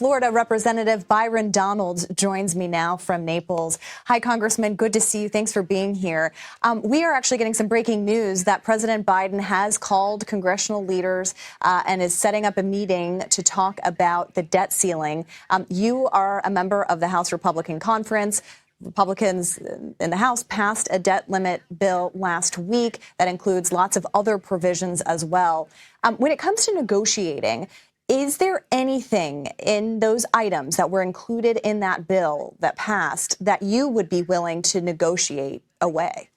Florida, Representative Byron Donalds joins me now from Naples. Hi, Congressman. Good to see you. Thanks for being here. We are actually getting some breaking news that President Biden has called congressional leaders and is setting up a meeting to talk about the debt ceiling. You are a member of the House Republican Conference. Republicans in the House passed a debt limit bill last week that includes lots of other provisions as well. When it comes to negotiating, is there anything in those items that were included in that bill that passed that you would be willing to negotiate away?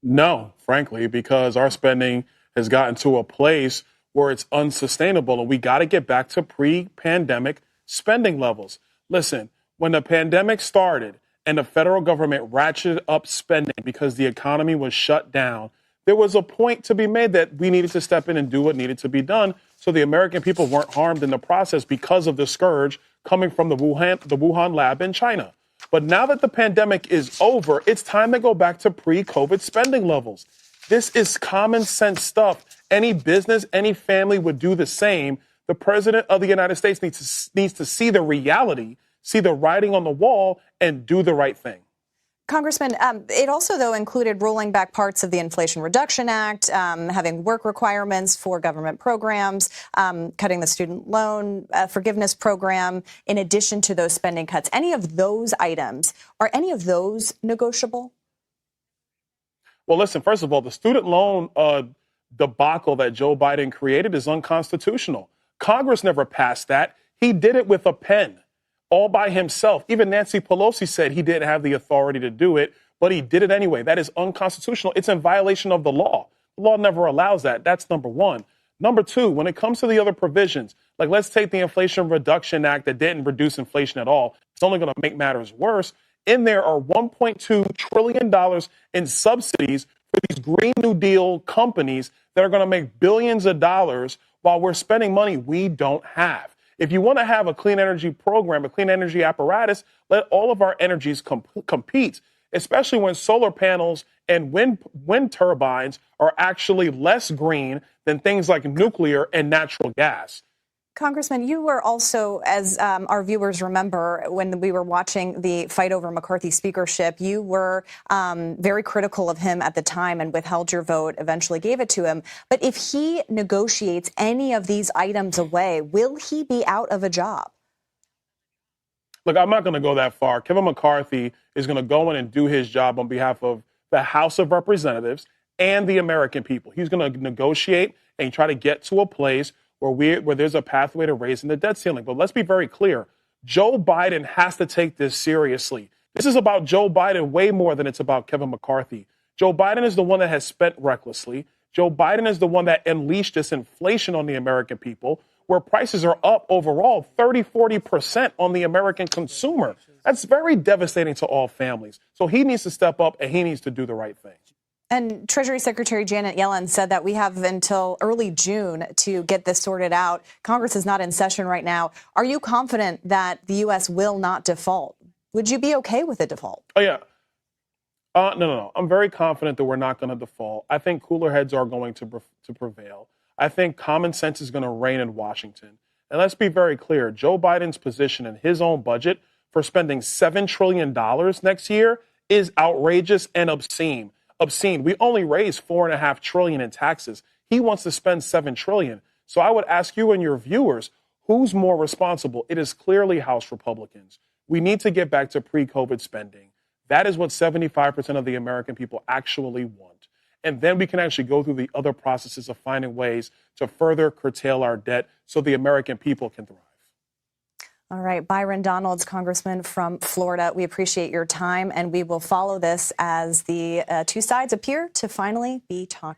No, frankly, because our spending has gotten to a place where it's unsustainable, and we got to get back to pre-pandemic spending levels. Listen, when the pandemic started and the federal government ratcheted up spending because the economy was shut down, there was a point to be made that we needed to step in and do what needed to be done so the American people weren't harmed in the process because of the scourge coming from the Wuhan lab in China. But now that the pandemic is over, it's time to go back to pre-COVID spending levels. This is common sense stuff. Any business, any family would do the same. The president of the United States needs to see the reality, see the writing on the wall, and do the right thing. Congressman, it also, though, included rolling back parts of the Inflation Reduction Act, having work requirements for government programs, cutting the student loan forgiveness program, in addition to those spending cuts. Any of those items, are any of those negotiable? Well, listen, first of all, the student loan debacle that Joe Biden created is unconstitutional. Congress never passed that. He did it with a pen, all by himself. Even Nancy Pelosi said he didn't have the authority to do it, but he did it anyway. That is unconstitutional. It's in violation of the law. The law never allows that. That's number one. Number two, when it comes to the other provisions, like let's take the Inflation Reduction Act that didn't reduce inflation at all. It's only going to make matters worse. In there are $1.2 trillion in subsidies for these Green New Deal companies that are going to make billions of dollars while we're spending money we don't have. If you want to have a clean energy program, a clean energy apparatus, let all of our energies compete, especially when solar panels and wind turbines are actually less green than things like nuclear and natural gas. Congressman, you were also, as our viewers remember, when we were watching the fight over McCarthy's speakership, you were very critical of him at the time and withheld your vote, eventually gave it to him. But if he negotiates any of these items away, will he be out of a job? Look, I'm not going to go that far. Kevin McCarthy is going to go in and do his job on behalf of the House of Representatives and the American people. He's going to negotiate and try to get to a place where there's a pathway to raising the debt ceiling. But let's be very clear. Joe Biden has to take this seriously. This is about Joe Biden way more than it's about Kevin McCarthy. Joe Biden is the one that has spent recklessly. Joe Biden is the one that unleashed this inflation on the American people, where prices are up overall 30-40% on the American consumer. That's very devastating to all families. So he needs to step up and he needs to do the right thing. And Treasury Secretary Janet Yellen said that we have until early June to get this sorted out. Congress is not in session right now. Are you confident that the U.S. will not default? Would you be okay with a default? Oh, yeah. No. I'm very confident that we're not going to default. I think cooler heads are going to prevail. I think common sense is going to reign in Washington. And let's be very clear. Joe Biden's position in his own budget for spending $7 trillion next year is outrageous and obscene. We only raised $4.5 trillion in taxes. He wants to spend $7 trillion. So I would ask you and your viewers, who's more responsible? It is clearly House Republicans. We need to get back to pre-COVID spending. That is what 75% of the American people actually want. And then we can actually go through the other processes of finding ways to further curtail our debt so the American people can thrive. All right. Byron Donalds, Congressman from Florida, we appreciate your time, and we will follow this as the two sides appear to finally be talking.